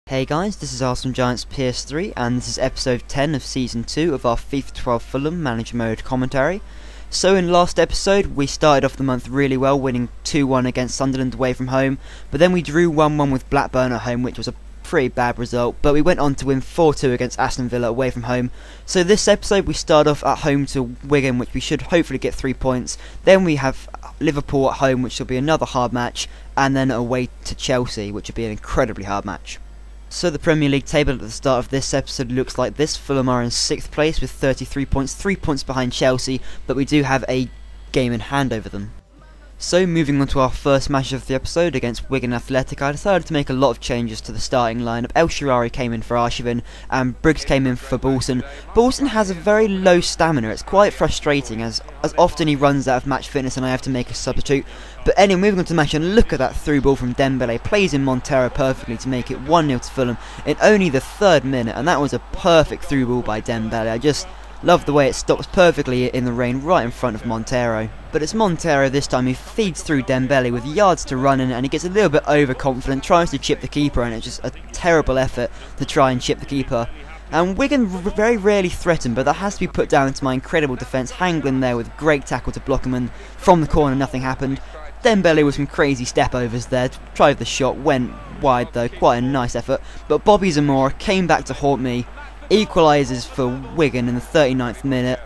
Hey guys, this is Arsenal Giants PS3 and this is episode 10 of season 2 of our FIFA 12 Fulham Manager mode commentary. So in last episode we started off the month really well, winning 2-1 against Sunderland away from home, but then we drew 1-1 with Blackburn at home, which was a pretty bad result, but we went on to win 4-2 against Aston Villa away from home. So this episode we start off at home to Wigan, which we should hopefully get 3 points. Then we have Liverpool at home, which will be another hard match, and then away to Chelsea, which will be an incredibly hard match. So the Premier League table at the start of this episode looks like this. Fulham are in 6th place with 33 points, 3 points behind Chelsea, but we do have a game in hand over them. So moving on to our first match of the episode against Wigan Athletic, I decided to make a lot of changes to the starting lineup. El Shaarawy came in for Arshavin and Briggs came in for Balson. Balson has a very low stamina. It's quite frustrating as often he runs out of match fitness and I have to make a substitute. But anyway, moving on to the match, and look at that through ball from Dembele. Plays in Montero perfectly to make it 1-0 to Fulham in only the 3rd minute, and that was a perfect through ball by Dembele. I just love the way it stops perfectly in the rain right in front of Montero. But it's Montero this time who feeds through Dembele with yards to run in, and he gets a little bit overconfident, tries to chip the keeper, and it's just a terrible effort to try and chip the keeper. And Wigan very rarely threaten, but that has to be put down to my incredible defence. Hangling there with great tackle to block him, and from the corner nothing happened. Dembele with some crazy step overs there, tried the shot, went wide though, quite a nice effort. But Bobby Zamora came back to haunt me, equalises for Wigan in the 39th minute,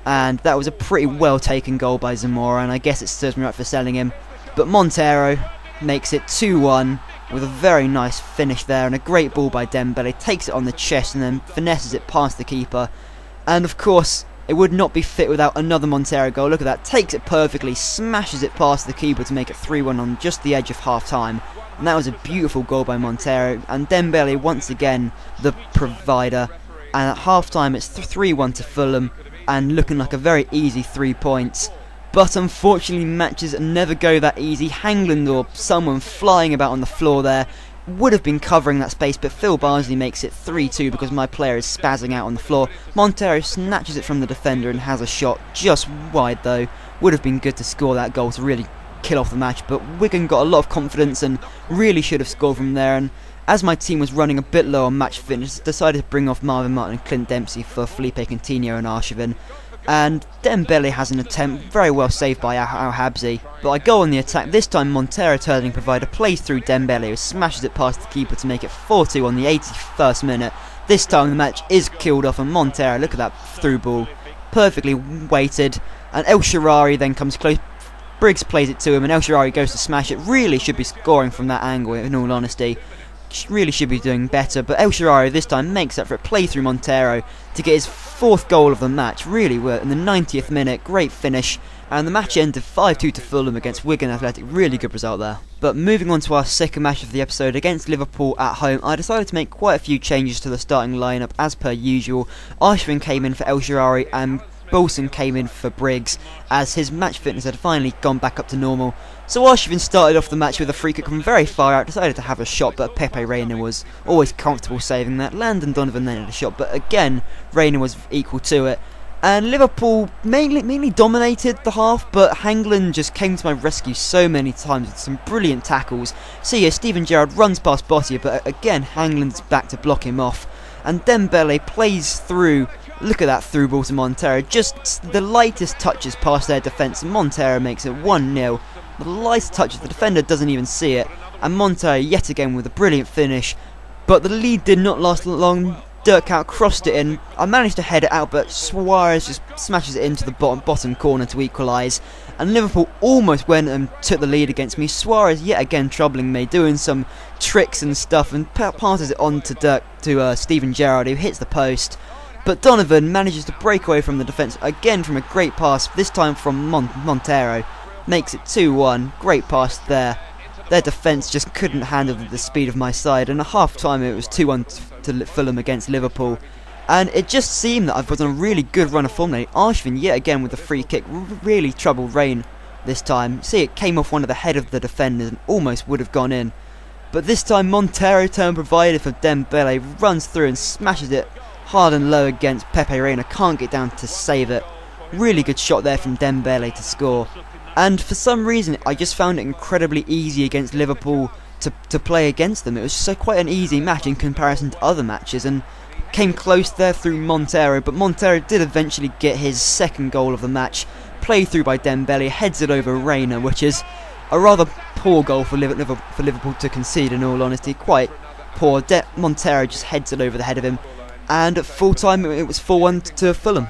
and that was a pretty well taken goal by Zamora, and I guess it serves me right for selling him. But Montero makes it 2-1 with a very nice finish there, and a great ball by Dembele, takes it on the chest and then finesses it past the keeper. And of course it would not be fit without another Montero goal. Look at that, takes it perfectly, smashes it past the keeper to make it 3-1 on just the edge of half time. And that was a beautiful goal by Montero, and Dembele once again the provider. And at half time it's 3-1 to Fulham, and looking like a very easy 3 points. But unfortunately matches never go that easy. Hangland or someone flying about on the floor there would have been covering that space, but Phil Barnsley makes it 3-2 because my player is spazzing out on the floor. Montero snatches it from the defender and has a shot just wide though. Would have been good to score that goal to really kill off the match, but Wigan got a lot of confidence and really should have scored from there. And as my team was running a bit low on match fitness, decided to bring off Marvin Martin and Clint Dempsey for Felipe Coutinho and Arshavin. And Dembele has an attempt, very well saved by Al Habsi. But I go on the attack, this time Montero, turning provider, plays through Dembele, who smashes it past the keeper to make it 4-2 on the 81st minute. This time the match is killed off, and Montero, look at that through ball, perfectly weighted, and El Shaarawy then comes close. Briggs plays it to him and El Shaarawy goes to smash it. Really should be scoring from that angle in all honesty. Really should be doing better, but El Shaarawy this time makes up for it, play through Montero to get his 4th goal of the match. Really were in the 90th minute, great finish, and the match ended 5-2 to Fulham against Wigan Athletic. Really good result there. But moving on to our second match of the episode against Liverpool at home, I decided to make quite a few changes to the starting lineup as per usual. Arshavin came in for El Shaarawy and Balson came in for Briggs, as his match fitness had finally gone back up to normal. So Arshavin started off the match with a free kick from very far out, decided to have a shot, but Pepe Reina was always comfortable saving that. Landon Donovan then had a shot, but again Reina was equal to it. And Liverpool mainly dominated the half, but Hangland just came to my rescue so many times with some brilliant tackles. See here, Steven Gerrard runs past Bottier, but again Hangland's back to block him off. And Dembele plays through. Look at that through ball to Montero, just the lightest touches past their defence, and Montero makes it 1-0. The lightest touches, the defender doesn't even see it, and Montero yet again with a brilliant finish. But the lead did not last long. Dirkout crossed it in. I managed to head it out, but Suarez just smashes it into the bottom corner to equalise. And Liverpool almost went and took the lead against me. Suarez yet again troubling me, doing some tricks and stuff, and passes it on to Steven Gerrard, who hits the post. But Donovan manages to break away from the defence again from a great pass, this time from Montero. Makes it 2-1, great pass there. Their defence just couldn't handle the speed of my side, and at half time it was 2-1 to Fulham against Liverpool. And it just seemed that I was on a really good run of form lately. Arshavin yet again with the free kick, really troubled Rain this time. See, it came off one of the head of the defenders and almost would have gone in. But this time Montero, turned provider for Dembele, runs through and smashes it hard and low against Pepe Reina, can't get down to save it. Really good shot there from Dembele to score. And for some reason I just found it incredibly easy against Liverpool to play against them. It was just quite an easy match in comparison to other matches, and came close there through Montero, but Montero did eventually get his second goal of the match, played through by Dembele, heads it over Reina, which is a rather poor goal for Liverpool to concede, in all honesty. Quite poor. Montero just heads it over the head of him, and at full time it was 4-1 to Fulham.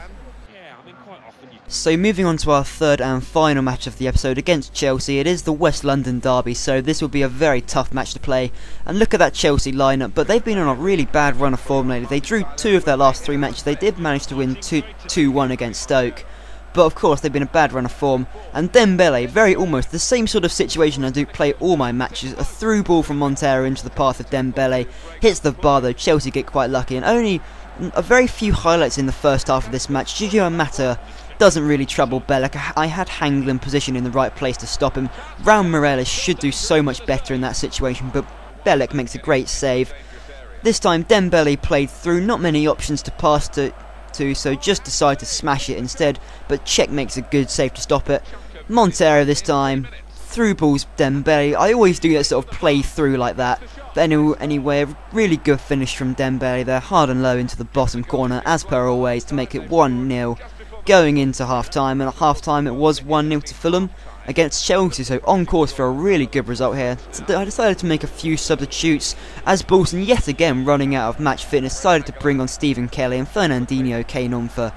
So moving on to our third and final match of the episode against Chelsea. It is the West London derby, so this will be a very tough match to play. And look at that Chelsea lineup, but they've been on a really bad run of form lately. They drew 2 of their last 3 matches. They did manage to win 2-1 against Stoke, but of course they've been a bad run of form. And Dembele, very almost the same sort of situation I do play all my matches. A through ball from Montero into the path of Dembele, hits the bar though. Chelsea get quite lucky, and only a very few highlights in the first half of this match. Gigi Mata doesn't really trouble Bellick. I had Hangland positioned in the right place to stop him. Raul Morales should do so much better in that situation, but Bellick makes a great save. This time Dembele played through, not many options to pass to, so just decided to smash it instead, but Cech makes a good save to stop it. Montero this time, through balls Dembele. I always do that sort of play through like that. But anyway, a really good finish from Dembele there, hard and low into the bottom corner, as per always, to make it 1-0. Going into half-time, and at half-time it was 1-0 to Fulham against Chelsea, so on course for a really good result here. So I decided to make a few substitutes, as Bolton, yet again running out of match fitness, decided to bring on Stephen Kelly, and Fernandinho came on for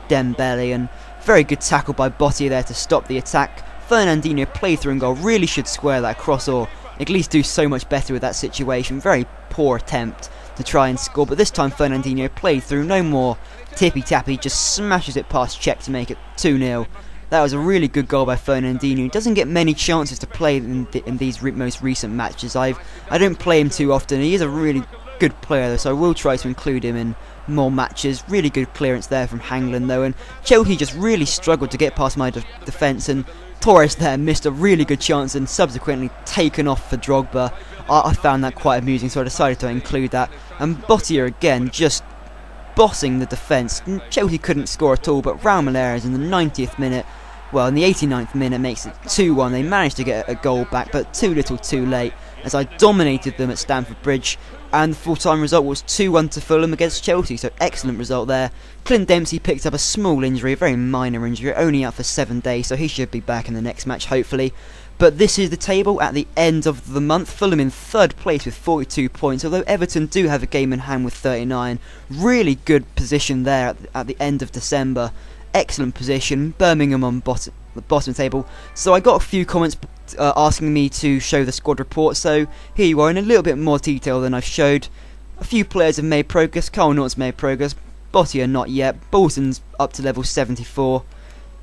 Dembele, and very good tackle by Bottier there to stop the attack. Fernandinho played through and goal, really should square that cross or at least do so much better with that situation. Very poor attempt to try and score, but this time Fernandinho played through, no more tippy-tappy, just smashes it past Cech to make it 2-0. That was a really good goal by Fernandinho. He doesn't get many chances to play in these most recent matches. I don't play him too often. He is a really good player though, so I will try to include him in more matches. Really good clearance there from Hangland though, and Chelsea just really struggled to get past my defence, and Torres there missed a really good chance and subsequently taken off for Drogba. I found that quite amusing, so I decided to include that. And Bottier again just bossing the defence. Chelsea couldn't score at all, but Raul Morales in the 90th minute, well, in the 89th minute, makes it 2-1. They managed to get a goal back, but too little too late, as I dominated them at Stamford Bridge, and the full-time result was 2-1 to Fulham against Chelsea, so excellent result there. Clint Dempsey picked up a small injury, a very minor injury, only out for 7 days, so he should be back in the next match, hopefully. But this is the table at the end of the month. Fulham in 3rd place with 42 points, although Everton do have a game in hand with 39. Really good position there at the end of December. Excellent position. Birmingham on the bottom table. So I got a few comments asking me to show the squad report, so here you are in a little bit more detail than I've showed. A few players have made progress. Cole Norton's made progress. Bottier not yet. Bolton's up to level 74.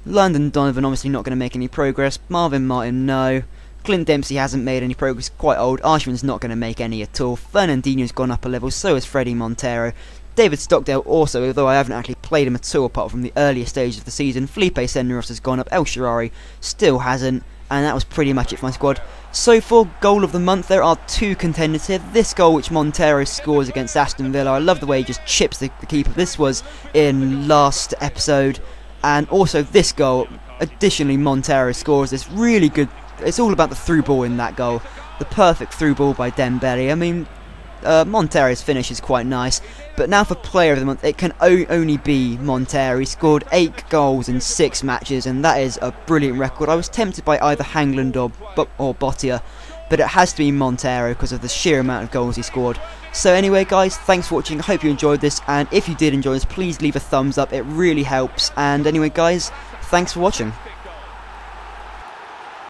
London Donovan obviously not going to make any progress. Marvin Martin, no. Clint Dempsey hasn't made any progress, quite old. Arshman's not going to make any at all. Fernandinho's gone up a level, so has Freddie Montero. David Stockdale also, although I haven't actually played him at all apart from the earlier stage of the season. Felipe Senderos has gone up. El Shaarawy still hasn't. And that was pretty much it for my squad. So for goal of the month, there are 2 contenders here. This goal which Montero scores against Aston Villa. I love the way he just chips the keeper. This was in last episode. And also this goal, additionally Montero scores this really good, it's all about the through ball in that goal. The perfect through ball by Dembele. I mean, Montero's finish is quite nice, but now for player of the month it can only be Montero. He scored 8 goals in 6 matches, and that is a brilliant record. I was tempted by either Hangland or Bottier, but it has to be Montero because of the sheer amount of goals he scored. So anyway guys, thanks for watching, I hope you enjoyed this, and if you did enjoy this, please leave a thumbs up, it really helps. And anyway guys, thanks for watching.